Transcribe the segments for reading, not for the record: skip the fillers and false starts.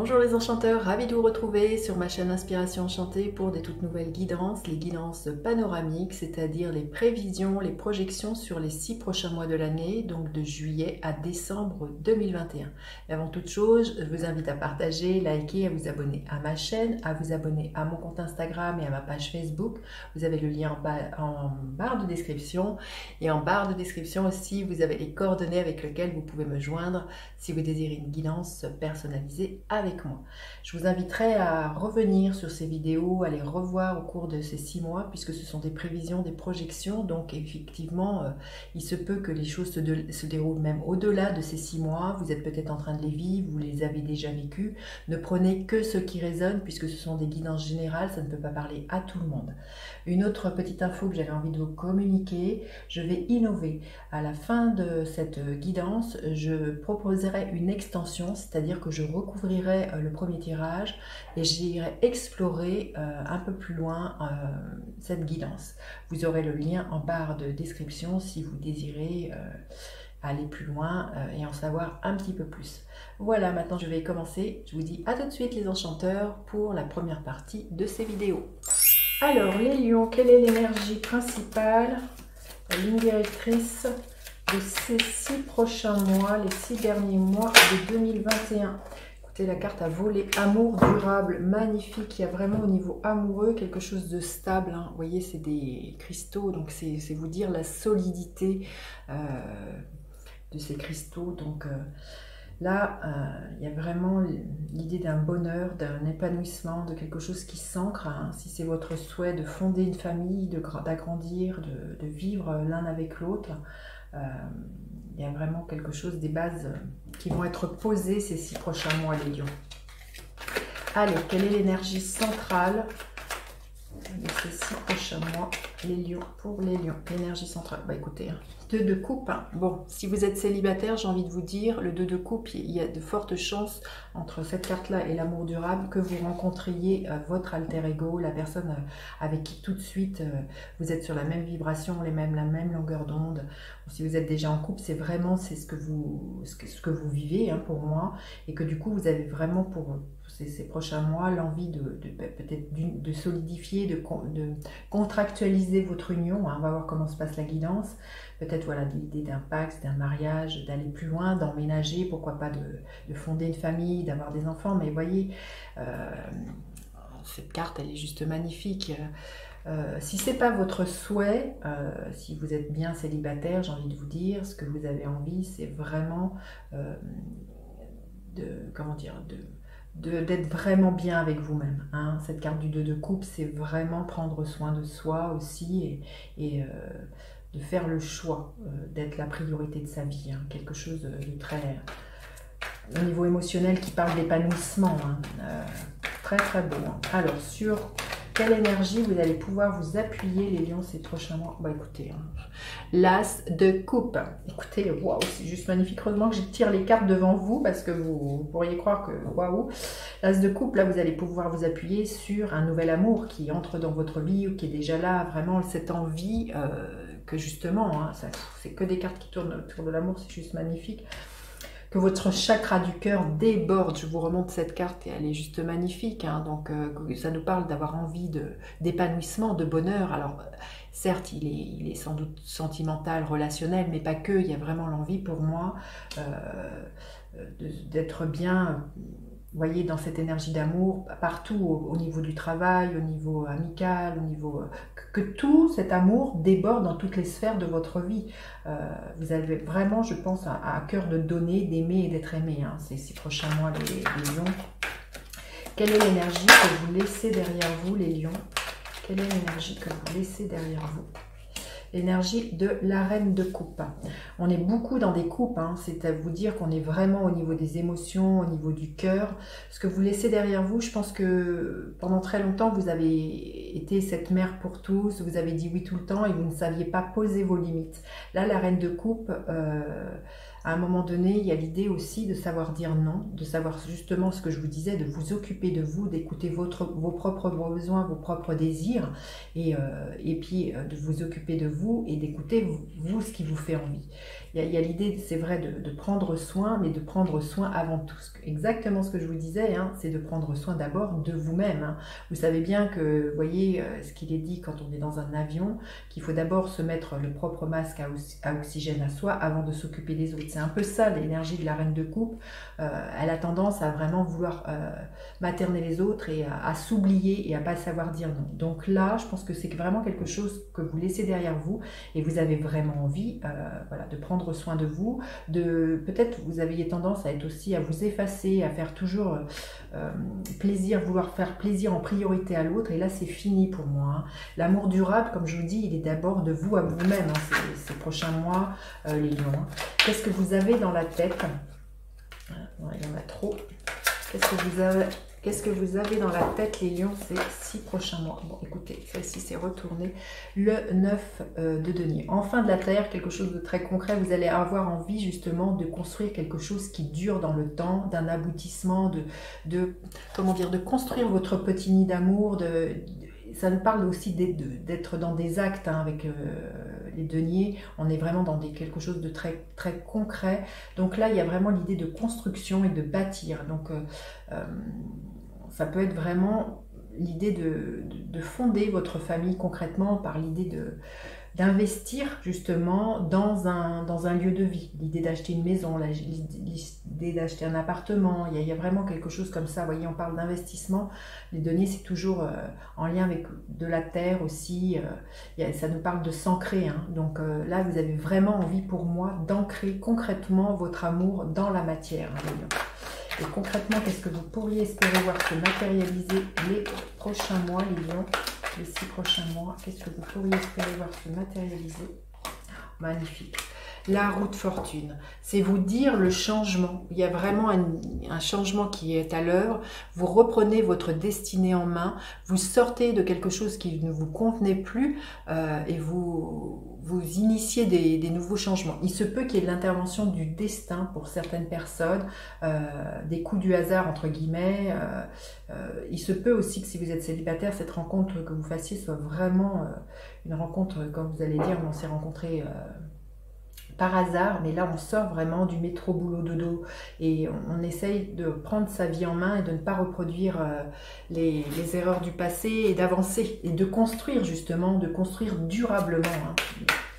Bonjour les enchanteurs, ravi de vous retrouver sur ma chaîne Inspiration Enchantée pour des toutes nouvelles guidances, les guidances panoramiques, c'est-à-dire les prévisions, les projections sur les 6 prochains mois de l'année, donc de juillet à décembre 2021. Et avant toute chose, je vous invite à partager, liker, à vous abonner à ma chaîne, à vous abonner à mon compte Instagram et à ma page Facebook. Vous avez le lien en barre de description, et en barre de description aussi, vous avez les coordonnées avec lesquelles vous pouvez me joindre si vous désirez une guidance personnalisée avec moi. Je vous inviterai à revenir sur ces vidéos, à les revoir au cours de ces 6 mois, puisque ce sont des prévisions, des projections, donc effectivement, il se peut que les choses se déroulent même au-delà de ces 6 mois. Vous êtes peut-être en train de les vivre, vous les avez déjà vécues. Ne prenez que ce qui résonne, puisque ce sont des guidances générales, ça ne peut pas parler à tout le monde. Une autre petite info que j'avais envie de vous communiquer, je vais innover. À la fin de cette guidance, je proposerai une extension, c'est-à-dire que je recouvrirai le premier tirage et j'irai explorer un peu plus loin cette guidance. Vous aurez le lien en barre de description si vous désirez aller plus loin et en savoir un petit peu plus. Voilà, maintenant je vais commencer. Je vous dis à tout de suite les enchanteurs pour la première partie de ces vidéos. Alors les lions, quelle est l'énergie principale, la ligne directrice de ces 6 prochains mois, les 6 derniers mois de 2021? Écoutez, la carte a volé amour durable, magnifique. Il y a vraiment au niveau amoureux quelque chose de stable, hein. Vous voyez, c'est des cristaux, donc c'est vous dire la solidité de ces cristaux. Donc là, il y a vraiment l'idée d'un bonheur, d'un épanouissement, de quelque chose qui s'ancre, hein. Si c'est votre souhait de fonder une famille, d'agrandir, de vivre l'un avec l'autre, il y a vraiment quelque chose, des bases qui vont être posées ces 6 prochains mois, les lions. Allez, quelle est l'énergie centrale de ces 6 prochains mois, les lions, pour les lions? L'énergie centrale, bah écoutez, 2 de coupe, hein. Bon, si vous êtes célibataire, j'ai envie de vous dire, le 2 de coupe, il y a de fortes chances entre cette carte-là et l'amour durable que vous rencontriez votre alter ego, la personne avec qui tout de suite vous êtes sur la même vibration, la même longueur d'onde. Si vous êtes déjà en couple, c'est vraiment ce que vous vivez, hein, pour moi, et que du coup vous avez vraiment pour ces prochains mois l'envie peut-être de solidifier, de contractualiser votre union, hein. On va voir comment se passe la guidance. Peut-être voilà, l'idée d'un pacte, d'un mariage, d'aller plus loin, d'emménager, pourquoi pas de fonder une famille, d'avoir des enfants. Mais voyez, cette carte, elle est juste magnifique. Si ce n'est pas votre souhait, si vous êtes bien célibataire, j'ai envie de vous dire, ce que vous avez envie, c'est vraiment d'être vraiment bien avec vous-même, hein. Cette carte du 2 de coupe, c'est vraiment prendre soin de soi aussi et de faire le choix d'être la priorité de sa vie, hein. Quelque chose de très, au niveau émotionnel, qui parle d'épanouissement, hein. Très très beau, hein. Alors, sur quelle énergie vous allez pouvoir vous appuyer, les lions, ces prochains mois? Bah écoutez, hein, l'as de coupe. Écoutez, waouh, c'est juste magnifique. Heureusement que je tire les cartes devant vous, parce que vous pourriez croire que, waouh, l'as de coupe, là, vous allez pouvoir vous appuyer sur un nouvel amour qui entre dans votre vie, ou qui est déjà là, vraiment cette envie que justement, hein, c'est que des cartes qui tournent autour de l'amour, c'est juste magnifique. Que votre chakra du cœur déborde. Je vous remonte cette carte et elle est juste magnifique, hein. Donc ça nous parle d'avoir envie d'épanouissement, de bonheur. Alors certes, il est sans doute sentimental, relationnel, mais pas que. Il y a vraiment l'envie pour moi d'être bien, vous voyez, dans cette énergie d'amour, partout, au niveau du travail, au niveau amical, au niveau... que tout cet amour déborde dans toutes les sphères de votre vie. Vous avez vraiment, je pense, à cœur de donner, d'aimer et d'être aimé, hein, ces 6 prochains mois, les lions. Quelle est l'énergie que vous laissez derrière vous, les lions? Quelle est l'énergie que vous laissez derrière vous? L'énergie de la reine de coupe. On est beaucoup dans des coupes, hein. C'est à vous dire qu'on est vraiment au niveau des émotions, au niveau du cœur. Ce que vous laissez derrière vous, je pense que pendant très longtemps, vous avez été cette mère pour tous, vous avez dit oui tout le temps et vous ne saviez pas poser vos limites. Là, la reine de coupe à un moment donné, il y a l'idée aussi de savoir dire non, de savoir justement ce que je vous disais, de vous occuper de vous, d'écouter vos propres besoins, vos propres désirs, et puis de vous occuper de vous et d'écouter vous ce qui vous fait envie. Il y a l'idée, c'est vrai, de prendre soin, mais de prendre soin avant tout. Exactement ce que je vous disais, hein, c'est de prendre soin d'abord de vous-même. Hein. Vous savez bien que, vous voyez, ce qu'il est dit quand on est dans un avion, qu'il faut d'abord se mettre le propre masque à oxygène à soi avant de s'occuper des autres. C'est un peu ça l'énergie de la reine de coupe. Elle a tendance à vraiment vouloir materner les autres et à s'oublier et à pas savoir dire non. Donc là, je pense que c'est vraiment quelque chose que vous laissez derrière vous et vous avez vraiment envie voilà, de prendre soin de vous, peut-être vous aviez tendance à être aussi à vous effacer, à faire toujours plaisir, vouloir faire plaisir en priorité à l'autre, et là c'est fini pour moi. Hein. L'amour durable, comme je vous dis, il est d'abord de vous à vous-même, hein, ces prochains mois, les lions. Hein. Qu'est-ce que vous avez dans la tête? Il y en a trop. Qu'est-ce que vous avez dans la tête, les lions, ces 6 prochains mois? Bon, écoutez, celle-ci s'est retournée. Le 9 de denier. En fin de la terre, quelque chose de très concret. Vous allez avoir envie, justement, de construire quelque chose qui dure dans le temps, d'un aboutissement, comment dire, de construire votre petit nid d'amour, ça nous parle aussi d'être dans des actes hein, avec les deniers. On est vraiment dans quelque chose de très, très concret. Donc là, il y a vraiment l'idée de construction et de bâtir. Donc, ça peut être vraiment l'idée de fonder votre famille concrètement par l'idée d'investir justement dans un lieu de vie. L'idée d'acheter une maison, l'idée d'acheter un appartement, il y a vraiment quelque chose comme ça. Vous voyez, on parle d'investissement. Les deniers, c'est toujours en lien avec de la terre aussi. Ça nous parle de s'ancrer. Hein. Donc là, vous avez vraiment envie pour moi d'ancrer concrètement votre amour dans la matière. Hein, et concrètement, qu'est-ce que vous pourriez espérer voir se matérialiser les prochains mois, les lions, les 6 prochains mois? Qu'est-ce que vous pourriez espérer voir se matérialiser? Magnifique. La roue de fortune, c'est vous dire le changement. Il y a vraiment un changement qui est à l'œuvre. Vous reprenez votre destinée en main, vous sortez de quelque chose qui ne vous convenait plus et vous initiez des nouveaux changements. Il se peut qu'il y ait de l'intervention du destin pour certaines personnes, des coups du hasard entre guillemets. Il se peut aussi que si vous êtes célibataire, cette rencontre que vous fassiez soit vraiment une rencontre, comme vous allez dire, on s'est rencontrés par hasard, mais là on sort vraiment du métro boulot dodo et on essaye de prendre sa vie en main et de ne pas reproduire les erreurs du passé et d'avancer et de construire justement, de construire durablement. Hein.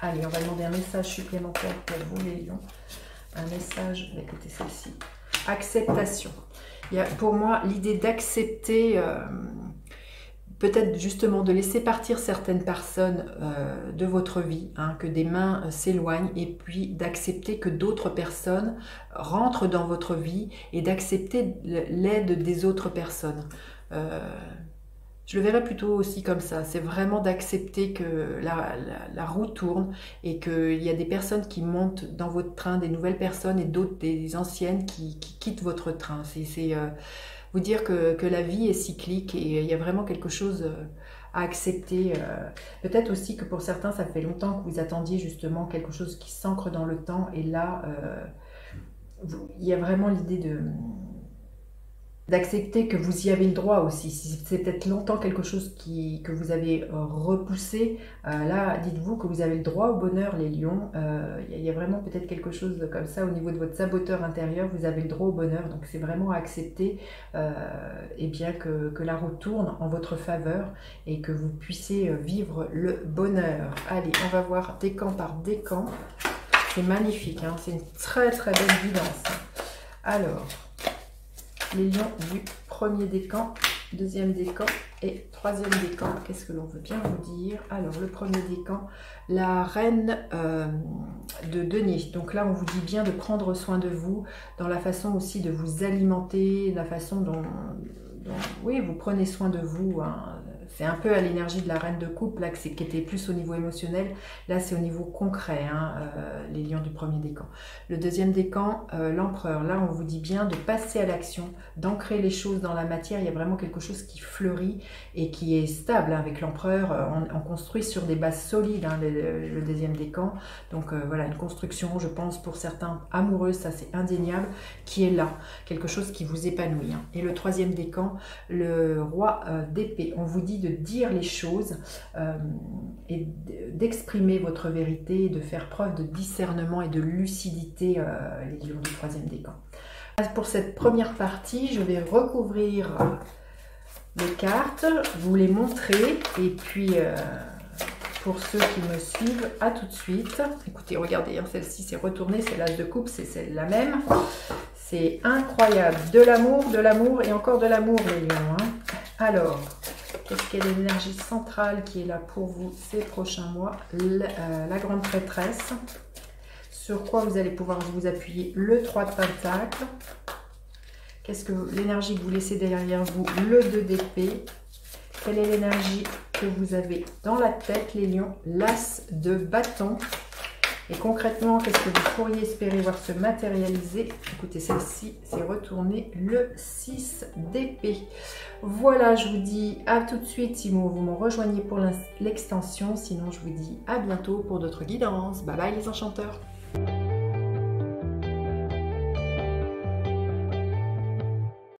Allez, on va demander un message supplémentaire pour vous les lions. Un message, écoutez celle-ci. Acceptation. Il y a pour moi l'idée d'accepter... peut-être justement de laisser partir certaines personnes de votre vie, hein, que des mains s'éloignent, et puis d'accepter que d'autres personnes rentrent dans votre vie et d'accepter l'aide des autres personnes. Je le verrais plutôt aussi comme ça, c'est vraiment d'accepter que la roue tourne et qu'il y a des personnes qui montent dans votre train, des nouvelles personnes, et d'autres, des anciennes qui quittent votre train. C'est vous dire que la vie est cyclique et il y a vraiment quelque chose à accepter. Peut-être aussi que pour certains, ça fait longtemps que vous attendiez justement quelque chose qui s'ancre dans le temps, et là, il y a vraiment l'idée d'accepter que vous y avez le droit aussi. Si c'est peut-être longtemps quelque chose que vous avez repoussé, là, dites-vous que vous avez le droit au bonheur, les lions. Il y a vraiment peut-être quelque chose comme ça au niveau de votre saboteur intérieur, vous avez le droit au bonheur. Donc c'est vraiment à accepter et bien que la roue tourne en votre faveur et que vous puissiez vivre le bonheur. Allez, on va voir décan par décan. C'est magnifique, hein, c'est une très très belle guidance. Alors... les lions du premier décan, deuxième décan et troisième décan. Qu'est-ce que l'on veut bien vous dire? Alors, le premier décan, la reine de denier. Donc là, on vous dit bien de prendre soin de vous, dans la façon aussi de vous alimenter, la façon dont oui, vous prenez soin de vous, hein, c'est un peu à l'énergie de la reine de coupe, là, qui était plus au niveau émotionnel. Là, c'est au niveau concret, hein, les lions du premier décan. Le deuxième décan, l'empereur. Là, on vous dit bien de passer à l'action, d'ancrer les choses dans la matière. Il y a vraiment quelque chose qui fleurit et qui est stable, hein, avec l'empereur. On construit sur des bases solides, hein, le deuxième décan. Donc voilà, une construction, je pense, pour certains amoureux, ça c'est indéniable, qui est là. Quelque chose qui vous épanouit, hein. Et le troisième décan, le roi d'épée. On vous dit de dire les choses et d'exprimer votre vérité, de faire preuve de discernement et de lucidité, les lions du troisième décan. Pour cette première partie, je vais recouvrir les cartes, vous les montrer et puis pour ceux qui me suivent, à tout de suite. Écoutez, regardez, hein, celle-ci c'est retournée, c'est l'as de coupe, c'est la même. C'est incroyable, de l'amour et encore de l'amour les lions, hein. Alors, qu'est-ce qu'est l'énergie centrale qui est là pour vous ces prochains mois? La grande prêtresse. Sur quoi vous allez pouvoir vous appuyer? Le 3 de Pentacle. Qu'est-ce que l'énergie que vous laissez derrière vous? Le 2 d'épée. Quelle est l'énergie que vous avez dans la tête, les lions? L'as de bâton. Et concrètement, qu'est-ce que vous pourriez espérer voir se matérialiser? Écoutez, celle-ci, c'est retourné le 6 d'épée. Voilà, je vous dis à tout de suite si vous me rejoignez pour l'extension. Sinon, je vous dis à bientôt pour d'autres guidances. Bye bye les enchanteurs.